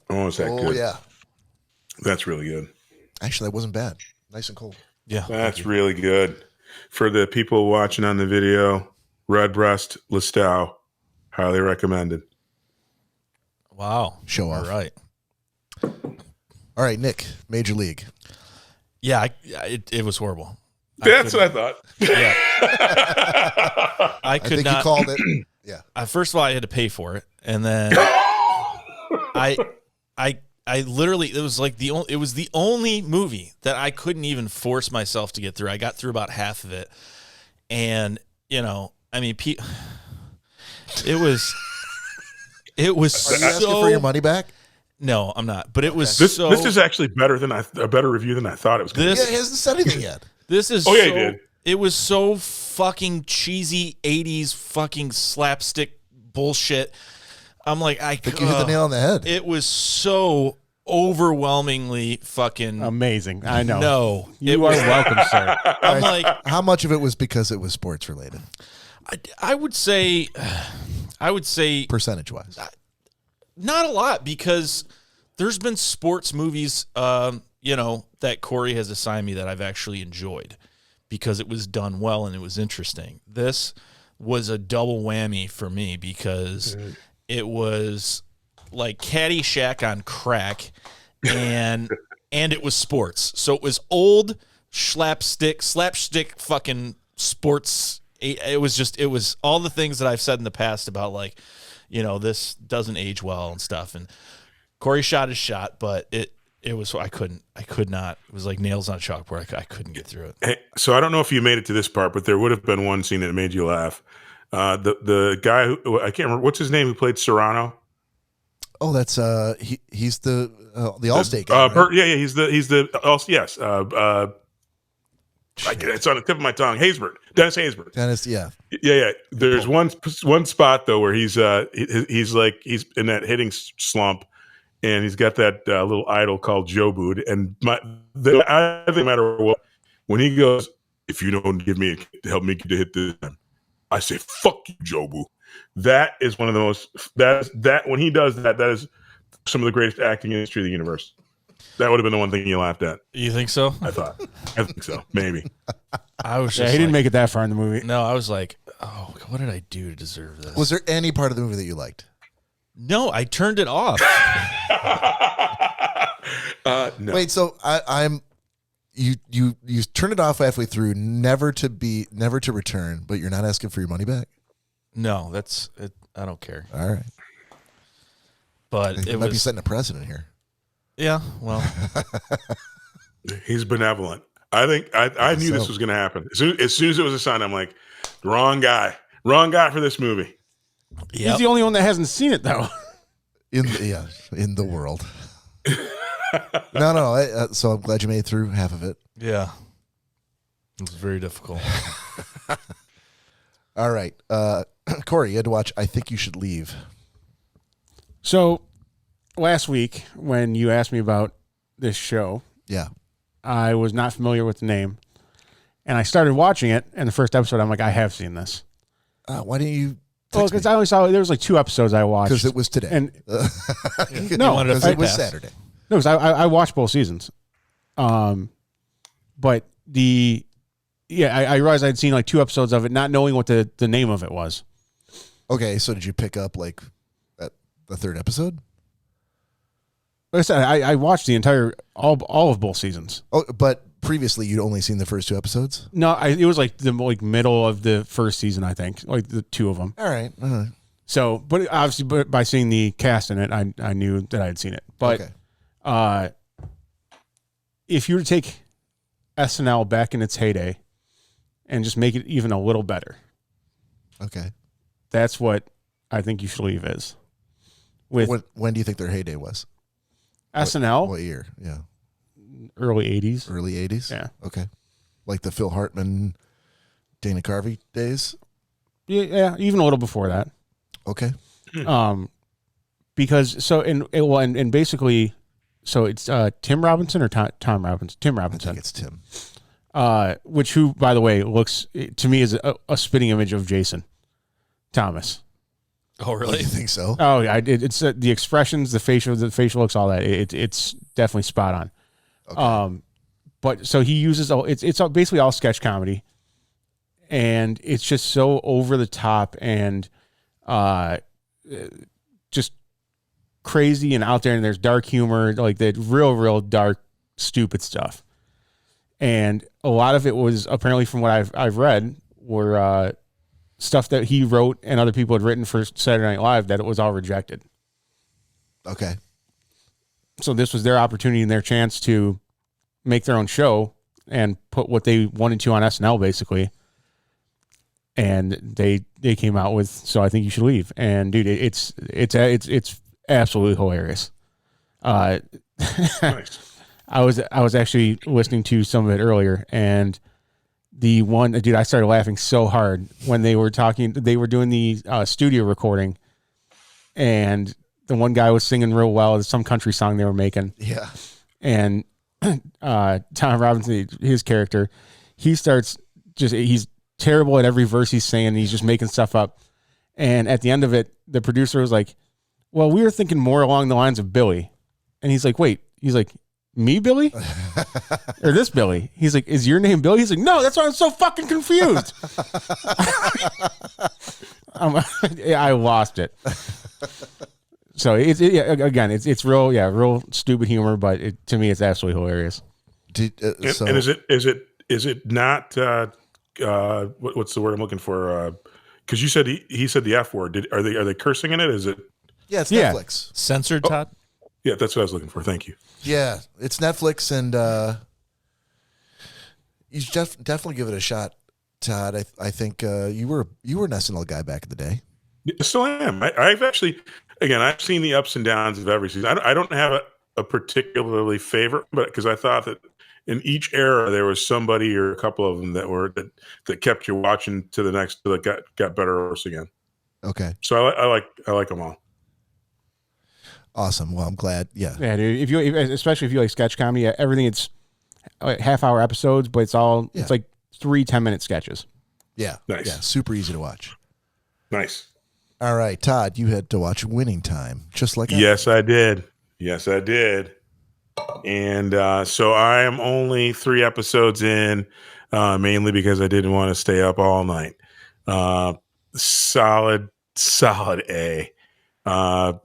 Oh, is that good? Oh, yeah. That's really good. Actually, that wasn't bad. Nice and cold. Yeah. That's really good. For the people watching on the video, Redbreast Listowel, highly recommended. Wow. Show off. All right. All right, Nick, Major League. Yeah, it was horrible. That's what I thought. Yeah. I I could think not. you called it. Yeah. First of all, I had to pay for it, and then I literally it was the only movie that I couldn't even force myself to get through. I got through about half of it, and it was Are you asking for your money back? No, I'm not. But it was This is actually a better review than I thought it was going to be. Yeah, he hasn't said anything yet. This is he did. It was so fucking cheesy 80s fucking slapstick bullshit. I'm like, I think you hit the nail on the head. It was so overwhelmingly fucking amazing. I know. No, you are welcome, sir. I'm like, how much of it was because it was sports related? I would say percentage wise, not a lot, because there's been sports movies, that Cory has assigned me that I've actually enjoyed because it was done well and it was interesting. This was a double whammy for me because it was like Caddyshack on crack, and it was sports. So it was old slapstick fucking sports. It was all the things that I've said in the past about, like, this doesn't age well and stuff. And Cory shot his shot, but it was, I could not. It was like nails on a chalkboard. I couldn't get through it. Hey, so I don't know if you made it to this part, but there would have been one scene that made you laugh. The guy who, I can't remember what's his name, who played Serrano. Oh, that's he's the Allstate guy. Right? He's the yes. It's on the tip of my tongue. Dennis Haysbert. Yeah. There's one spot though where he's in that hitting slump, and he's got that little idol called Jobu. And I think no matter what, when he goes, if you don't give me help me to hit this time, I say fuck you, Jobu. That is one of the most that when he does that is some of the greatest acting in the history of the universe. That would have been the one thing you laughed at. You think so? I think so. Maybe. I was. He didn't make it that far in the movie. No, I was like, oh, what did I do to deserve this? Was there any part of the movie that you liked? No, I turned it off. No. Wait, so I'm. You turn it off halfway through, never to return, but you're not asking for your money back? No, that's it. I don't care. All right. But it might be setting a precedent here. Yeah, well. He's benevolent. I think I knew this was going to happen. As soon as it was a sign, I'm like, wrong guy for this movie. Yep. He's the only one that hasn't seen it, though. In the world. No. So I'm glad you made it through half of it. Yeah. It was very difficult. All right. Cory, you had to watch I Think You Should Leave. So last week when you asked me about this show, yeah, I was not familiar with the name. And I started watching it, and the first episode, I'm like, I have seen this. Why didn't you? Well, because I only saw there was like 2 episodes I watched. Because it was today. And no, because it was Saturday. No, because I watched both seasons. But I realized I'd seen like 2 episodes of it, not knowing what the name of it was. Okay, so did you pick up like the 3rd episode? Like I said, I watched the entire all of both seasons. Oh, but previously you'd only seen the first 2 episodes? No, it was like the middle of the first season, I think, like the 2 of them. All right. Uh-huh. So, but obviously, by seeing the cast in it, I knew that I had seen it. But if you were to take SNL back in its heyday and just make it even a little better, okay, that's what I Think You Should Leave is. When do you think their heyday was? SNL? What year? Yeah. Early 80s. Early 80s? Yeah. Okay. Like the Phil Hartman, Dana Carvey days? Yeah, even a little before that. Okay. Because and basically, so it's Tim Robinson or Tom Robinson? Tim Robinson. I think it's Tim. Who, by the way, looks to me is a spitting image of Jason Thomas. Oh, really? You think so? Oh, yeah. It's the expressions, the facial looks, all that. It's definitely spot on. Okay. But so he uses it's basically all sketch comedy, and it's just so over the top and just crazy and out there. And there's dark humor, like the real dark, stupid stuff. And a lot of it was apparently, from what I've read, were stuff that he wrote and other people had written for Saturday Night Live that it was all rejected. Okay. So this was their opportunity and their chance to make their own show and put what they wanted to on SNL, basically. And they came out with, so I think you should leave. And dude, it's absolutely hilarious. Nice. I was actually listening to some of it earlier, and the one, dude, I started laughing so hard when they were talking. They were doing the studio recording, and the one guy was singing real well. Some country song they were making. Yeah. And Tom Robinson, his character, he's terrible at every verse he's saying. He's just making stuff up. And at the end of it, the producer was like, well, we were thinking more along the lines of Billy. And he's like, wait, he's like, me, Billy? Or this Billy? He's like, is your name Billy? He's like, no, that's why I'm so fucking confused. I lost it. So it's real stupid humor, but to me, it's absolutely hilarious. And is it not what's the word I'm looking for? Because you said he said the F word. Are they cursing in it? Is it? Yeah, it's Netflix. Censored, Todd? Yeah, that's what I was looking for. Thank you. Yeah, it's Netflix, and you should definitely give it a shot, Todd. I think you were an SNL guy back in the day. I still am. I've actually, again, I've seen the ups and downs of every season. I don't have a particularly favorite, but because I thought that in each era there was somebody or a couple of them that kept you watching to the next till it got better or worse again. Okay. So I like them all. Awesome. Well, I'm glad. Yeah. Yeah, dude. Especially if you like sketch comedy, everything, it's half-hour episodes, but it's like 3 10-minute sketches. Yeah. Nice. Yeah. Super easy to watch. Nice. All right, Todd, you had to watch Winning Time, just like Yes, I did. Yes, I did. And so I am only 3 episodes in, mainly because I didn't want to stay up all night. Solid A.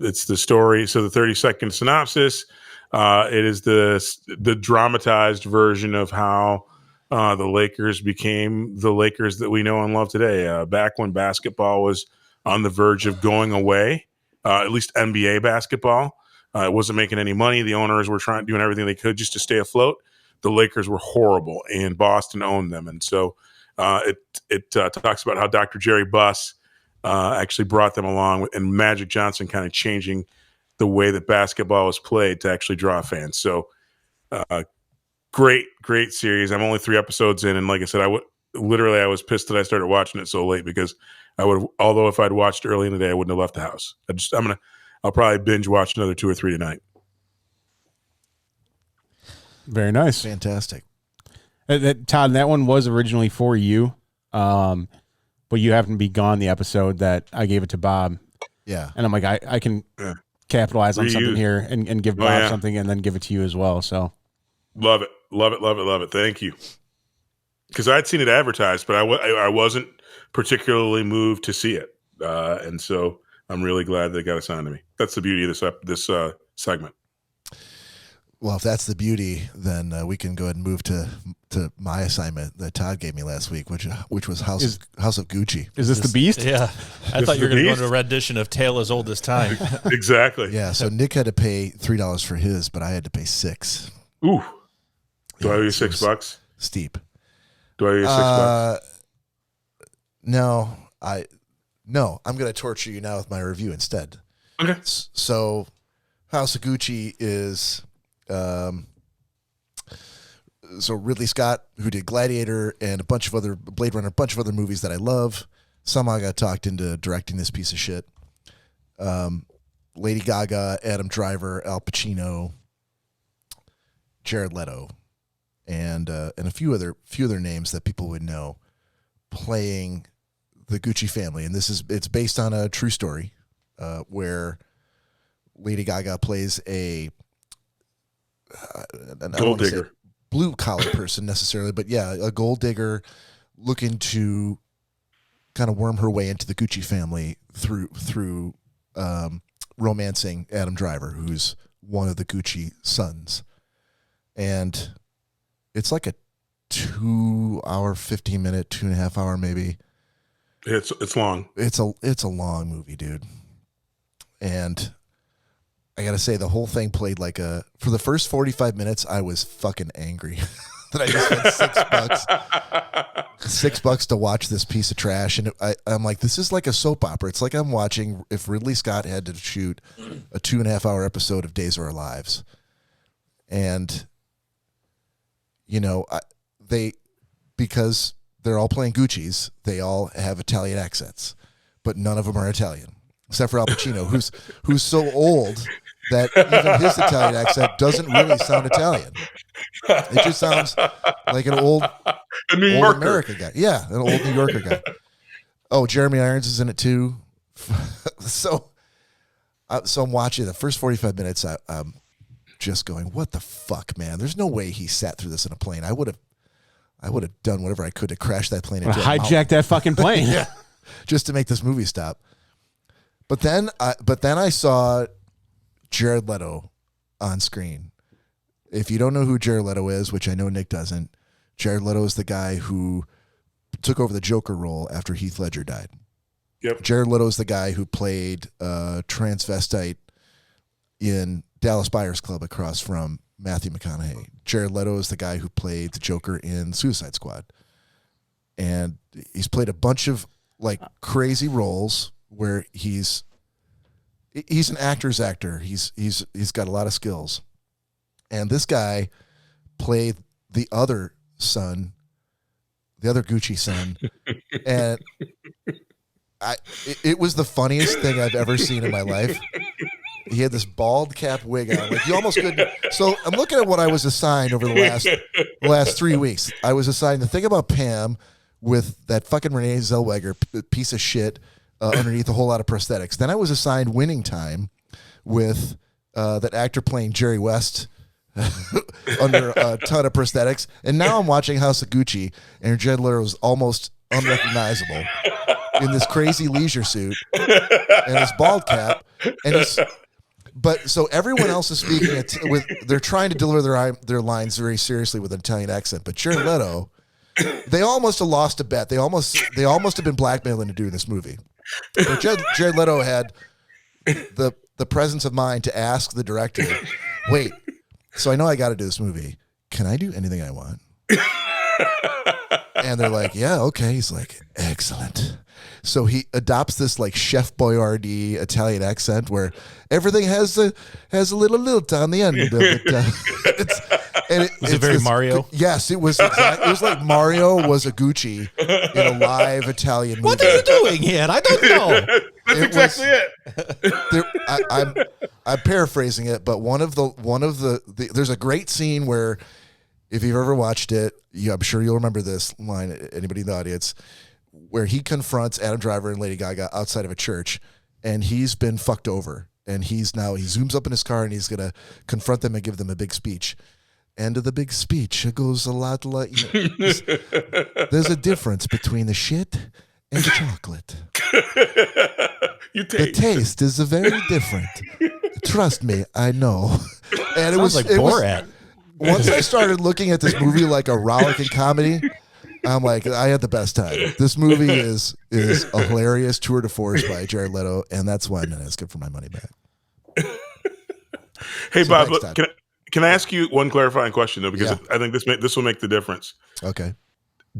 It's the story. So the 30-second synopsis. It is the dramatized version of how the Lakers became the Lakers that we know and love today. Back when basketball was on the verge of going away, at least NBA basketball. It wasn't making any money. The owners were doing everything they could just to stay afloat. The Lakers were horrible, and Boston owned them. And so it talks about how Dr. Jerry Buss actually brought them along, and Magic Johnson kind of changing the way that basketball was played to actually draw fans. So great series. I'm only 3 episodes in, and like I said, I was pissed that I started watching it so late, because although if I'd watched early in the day, I wouldn't have left the house. I'll probably binge watch another 2 or 3 tonight. Very nice. Fantastic. Todd, that one was originally for you, but you happened to be gone the episode that I gave it to Bob. Yeah. And I'm like, I can capitalize on something here and give Bob something and then give it to you as well. So love it. Thank you. Because I'd seen it advertised, but I wasn't particularly moved to see it. And so I'm really glad they got assigned to me. That's the beauty of this segment. Well, if that's the beauty, then we can go ahead and move to my assignment that Todd gave me last week, which was House of Gucci. Is this the Beast? Yeah. I thought you were going to go to a rendition of Tale as Old as Time. Exactly. Yeah, so Nick had to pay $3 for his, but I had to pay $6. Ooh. Do I owe you $6? Steep. Do I owe you $6? No, I'm going to torture you now with my review instead. Okay. So House of Gucci is so Ridley Scott, who did Gladiator and a bunch of other Blade Runner, a bunch of other movies that I love, somehow got talked into directing this piece of shit. Lady Gaga, Adam Driver, Al Pacino, Jared Leto, and a few other names that people would know playing the Gucci family. And it's based on a true story where Lady Gaga plays a gold digger, blue collar person necessarily, but yeah, a gold digger looking to kind of worm her way into the Gucci family through romancing Adam Driver, who's one of the Gucci sons. And it's like a 2 hour, 15-minute, 2.5 hour maybe. It's long. It's a long movie, dude. And I gotta say, the whole thing played like for the first 45 minutes, I was fucking angry that I just spent $6 to watch this piece of trash. And I'm like, this is like a soap opera. It's like I'm watching if Ridley Scott had to shoot a 2.5 hour episode of Days of Our Lives. And, you know, because they're all playing Gucci's, they all have Italian accents, but none of them are Italian, except for Al Pacino, who's so old that even his Italian accent doesn't really sound Italian. It just sounds like an old American guy. Yeah, an old New Yorker guy. Oh, Jeremy Irons is in it too. So I'm watching the first 45 minutes. I'm just going, what the fuck, man? There's no way he sat through this in a plane. I would have done whatever I could to crash that plane into hijack that fucking plane. Yeah, just to make this movie stop. But then I saw Jared Leto on screen. If you don't know who Jared Leto is, which I know Nick doesn't, Jared Leto is the guy who took over the Joker role after Heath Ledger died. Yep. Jared Leto is the guy who played transvestite in Dallas Buyers Club across from Matthew McConaughey. Jared Leto is the guy who played the Joker in Suicide Squad. And he's played a bunch of like crazy roles where he's an actor's actor. He's got a lot of skills. And this guy played the other son, the other Gucci son. And it was the funniest thing I've ever seen in my life. He had this bald cap wig on. Like you almost couldn't. So I'm looking at what I was assigned over the last 3 weeks. I was assigned the thing about Pam with that fucking Renee Zellweger piece of shit underneath a whole lot of prosthetics. Then I was assigned Winning Time with that actor playing Jerry West under a ton of prosthetics. And now I'm watching House of Gucci, and Jared Leto is almost unrecognizable in this crazy leisure suit and his bald cap. And so everyone else is speaking they're trying to deliver their lines very seriously with an Italian accent. But Jared Leto, they almost have lost a bet. They almost have been blackmailing to do this movie. But Jared Leto had the presence of mind to ask the director, wait, so I know I got to do this movie. Can I do anything I want? And they're like, yeah, okay. He's like, excellent. So he adopts this like Chef Boyardee Italian accent where everything has a little lilt on the end of it. Was it very Mario? Yes, it was. It was like Mario was a Gucci in a live Italian movie. What are you doing here? I don't know. That's exactly it. I'm paraphrasing it, but one of the there's a great scene where, if you've ever watched it, I'm sure you'll remember this line. Anybody in the audience, where he confronts Adam Driver and Lady Gaga outside of a church, and he's been fucked over, and he zooms up in his car and he's gonna confront them and give them a big speech. End of the big speech. It goes a lot like, there's a difference between the shit and the chocolate. The taste is very different. Trust me, I know. And Sounds like Borat. Once I started looking at this movie like a rollicking comedy, I'm like, I had the best time. This movie is a hilarious tour de force by Jared Leto, and that's why I'm not asking for my money back. Hey, Bob, can I ask you one clarifying question though? Because Yeah. I think this will make the difference. Okay.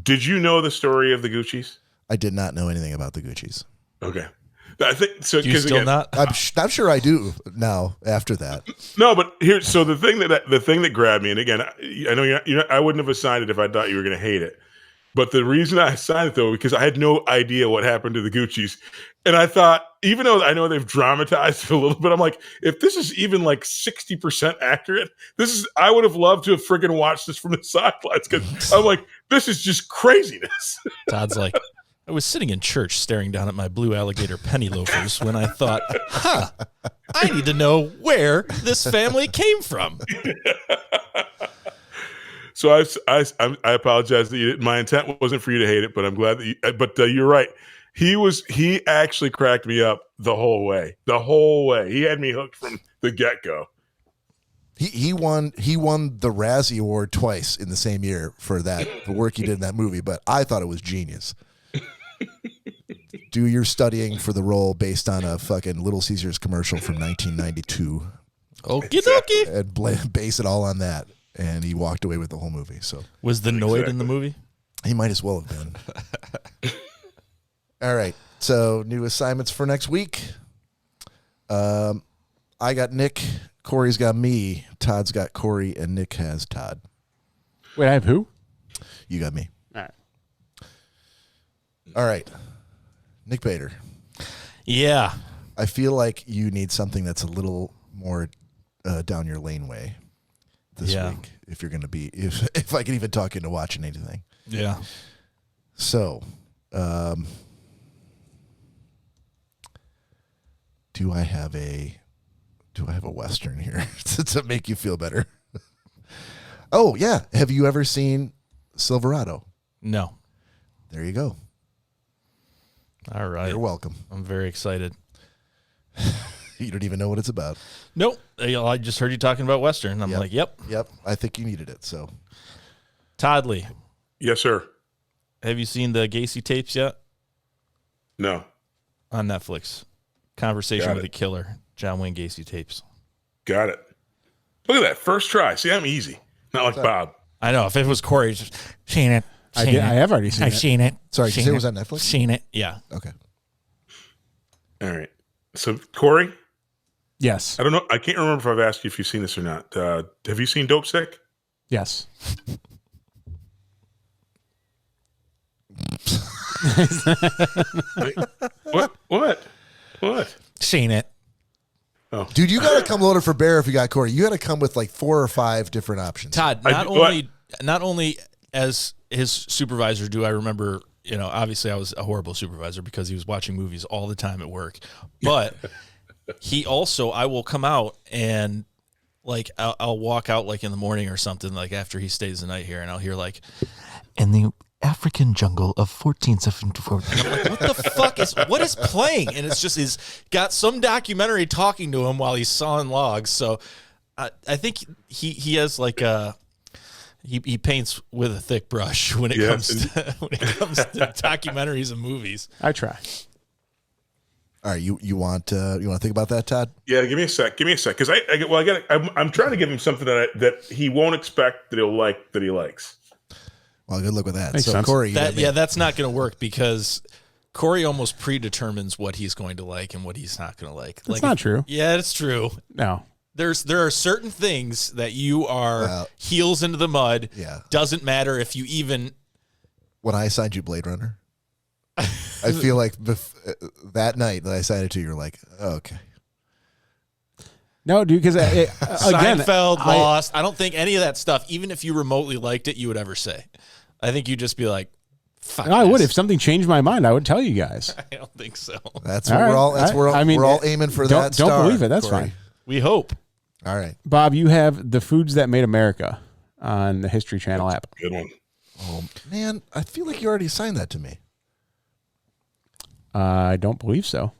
Did you know the story of the Gucci's? I did not know anything about the Gucci's. Okay. I think so. Do you still not? I'm sure I do now after that. No, but here. So the thing that grabbed me, and again, I know I wouldn't have assigned it if I thought you were going to hate it. But the reason I assigned it though, because I had no idea what happened to the Gucci's, and I thought, even though I know they've dramatized it a little bit, I'm like, if this is even like 60% accurate, I would have loved to have friggin' watched this from the sidelines because I'm like, this is just craziness. Todd's like, I was sitting in church staring down at my blue alligator penny loafers when I thought, I need to know where this family came from. So I apologize that my intent wasn't for you to hate it, but I'm glad that but you're right. He actually cracked me up the whole way. He had me hooked from the get-go. He won the Razzie Award twice in the same year for the work he did in that movie, but I thought it was genius. Do your studying for the role based on a fucking Little Caesars commercial from 1992. Okie dokie. And base it all on that. And he walked away with the whole movie. So Was the Noid in the movie? he might as well have been. All right. So new assignments for next week. I got Nick. Corey's got me. Todd's got Cory, and Nick has Todd. Wait, I have who? You got me. All right. All right. Nick Bader. Yeah. I feel like you need something that's a little more down your laneway this week. If you're going to be, if I can even talk into watching anything. Yeah. So, do I have a Western here to make you feel better? Oh yeah. Have you ever seen Silverado? No. There you go. All right. You're welcome. I'm very excited. You don't even know what it's about. Nope. I just heard you talking about Western. I'm like, yep. Yep. I think you needed it. So, Todd Lee, Yes, sir. have you seen the Gacy tapes yet? No. On Netflix. Conversation Got with it. a Killer. John Wayne Gacy tapes. Got it. Look at that. First try. See, I'm easy. Not like Bob. I know. If it was Cory, just seen it. I have already seen I've it. seen it. sorry, did you Seen say it was on Netflix? Seen it. Yeah. Okay. All right. So, Cory, Yes. I don't know. I can't remember if I've asked you if you've seen this or not. Have you seen Dope Sick? Yes. What? Seen it. Dude, you got to come loaded for bear if you got Cory. You got to come with like 4 or 5 different options. Todd, I- not only as his supervisor do I remember, obviously I was a horrible supervisor because he was watching movies all the time at work. But he also, I will come out and like I'll walk out like in the morning or something, like after he stays the night here, and I'll hear like, in the African jungle of 1474. And I'm like, what is playing? And it's just he's got some documentary talking to him while he's sawing logs. So I think he has like he paints with a thick brush when it comes to documentaries and movies. I try. All right, you want to think about that, Todd? Yeah, give me a sec. Because I'm trying to give him something that he won't expect that he'll like that he likes. Well, good luck with that. Makes so, sense. Cory, That's not going to work because Cory almost predetermines what he's going to like and what he's not going to like. That's not true. Yeah, it's true. No. There are certain things that you are heels into the mud. Yeah. Doesn't matter if you even. when I assigned you Blade Runner, I feel like that night that I assigned it to you, you're like, oh, okay. No, dude, because again, Seinfeld, Lost. I don't think any of that stuff, even if you remotely liked it, you would ever say. I think you'd just be like, fuck I would. this. If something changed my mind, I would tell you guys. I don't think so. That's what we're all. That's where we're all aiming for. Don't star, believe it. That's Cory. fine. We hope. All right. Bob, you have The Foods That Made America on the History Channel app. Good one. Oh man, I feel like you already assigned that to me. I don't believe so.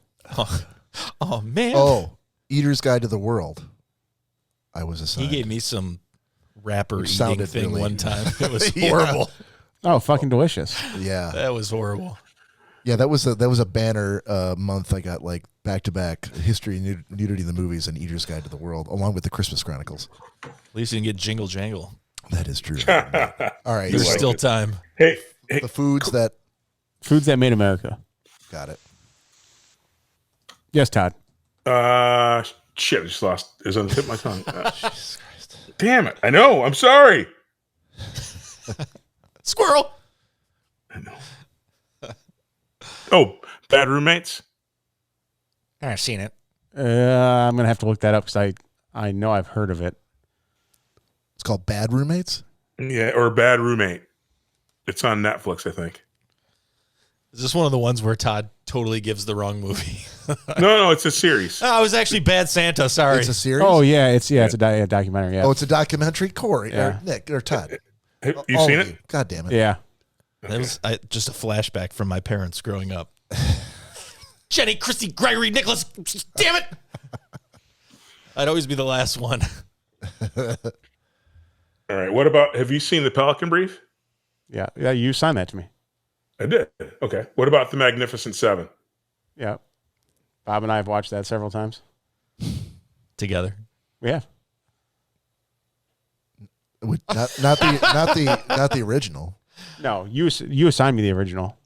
Oh man. Oh, Eater's Guide to the World. I was assigned. He gave me some rapper Which eating sounded thing really- one time. It was Yeah. horrible. Oh, fucking delicious. Yeah, That was horrible. yeah. That was a banner month. I got like back to back history and nudity in the movies and Eater's Guide to the World, along with the Christmas Chronicles. At least you didn't get Jingle Jangle. That is true. All right, There's so still time. Hey, the foods that Foods That Made America. got it. Yes, Todd. shit, I just lost. It was on the tip of my tongue. Jesus Christ. Damn it. I know. I'm sorry. Squirrel. I know. Oh, Bad Roommates? I've seen it. I'm gonna have to look that up because I know I've heard of it. It's called Bad Roommates. Yeah, or Bad Roommate. It's on Netflix, I think. Is this one of the ones where Todd totally gives the wrong movie? No, it's a series. Oh, it was actually Bad Santa. Sorry. It's a series. Oh yeah, it's a documentary. Yeah, Oh, it's a documentary. Cory Yeah. or Nick or Todd. Have you All seen of it? you. God damn it. yeah. That was just a flashback from my parents growing up. Jenny, Christy, Gregory, Nicholas. Damn it! I'd always be the last one. All right. What about? Have you seen the Pelican Brief? Yeah, you signed that to me. I did. Okay. What about the Magnificent Seven? Yeah, Bob and I have watched that several times. Together. Yeah, Not the original. no, you assigned me the original.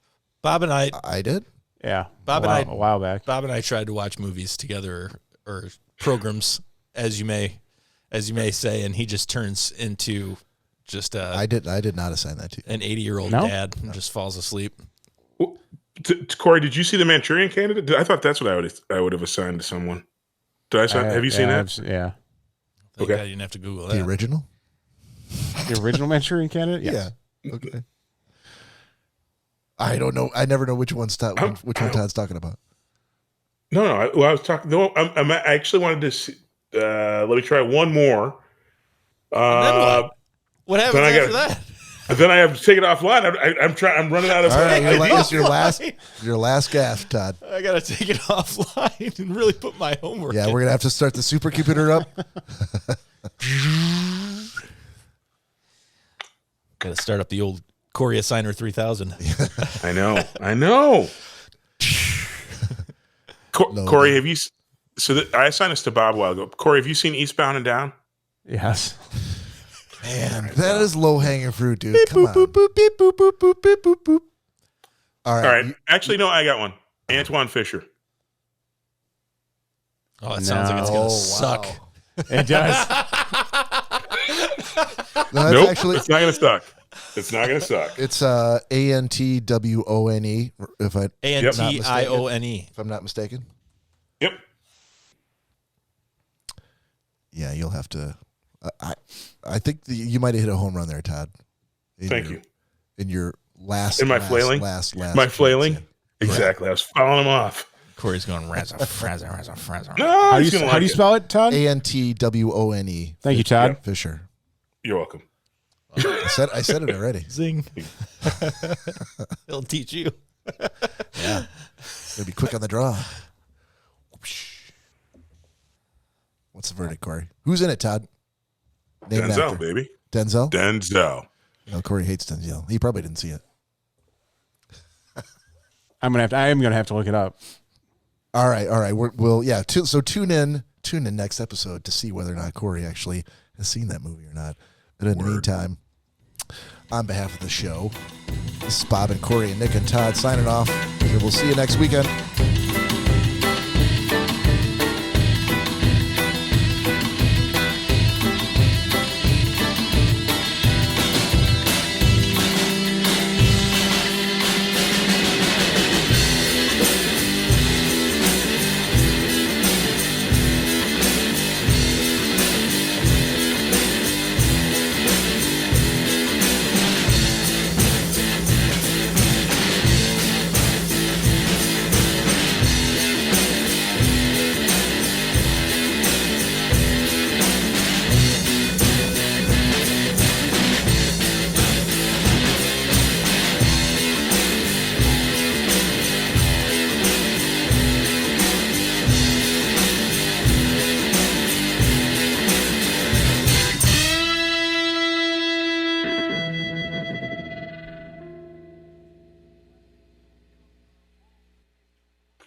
Bob and I I did. Yeah, Bob a and while back. Bob and I tried to watch movies together or programs, as you may say, and he just turns into just I did not assign that to you. an 80-year-old No? dad and just falls asleep. Well, Cory, did you see the Manchurian Candidate? I thought that's what I would have assigned to someone. Did I assign? Have you seen that? Yeah, Thank Okay. God you didn't have to Google The that. original? the original Manchurian Candidate. Yes. Yeah. Okay. I don't know. I never know which one Todd's talking about. No. I was talking. No, I actually wanted to see. Let me try one more. And then what happens then I after gotta- that? Then I have to take it offline. I'm running out of All right, ideas. your last gasp, Todd. I gotta take it offline and really put my homework. Yeah, in. we're gonna have to start the supercomputer up. Gotta start up the old Cory Assigner 3000. I know. Cory, have you? I assigned this to Bob a while ago. Cory, have you seen Eastbound and Down? Yes. Man, that is low hanging fruit, dude. Come on. All All right. Actually, no, I got one. Antoine Fisher. Oh, it sounds like it's gonna suck. It does. No, Nope, actually, it's not going to suck. It's not going to suck. it's ANTWONE. If ANTIONE. I'm not mistaken. Yep. Yeah, you'll have to. I think you might have hit a home run there, Todd. Thank you. In your last. In my flailing? Last. My flailing? Exactly. I was following him off. Cory's going razza, frazza, razza, frazza. No, How do he's you gonna how do you like it. spell it, Todd? ANTWONE. Thank you, Todd. Fisher. You're welcome. I said it already. Zing. He'll teach you. Yeah. Gonna be quick on the draw. What's the verdict, Cory? Who's in it, Todd? Name an Denzel, actor. baby. Denzel? Denzel. No, Cory hates Denzel. He probably didn't see it. I am gonna have to look it up. All right. So tune in next episode to see whether or not Cory actually has seen that movie or not. But in the meantime, on behalf of the show, this is Bob and Cory and Nick and Todd signing off. And we'll see you next weekend.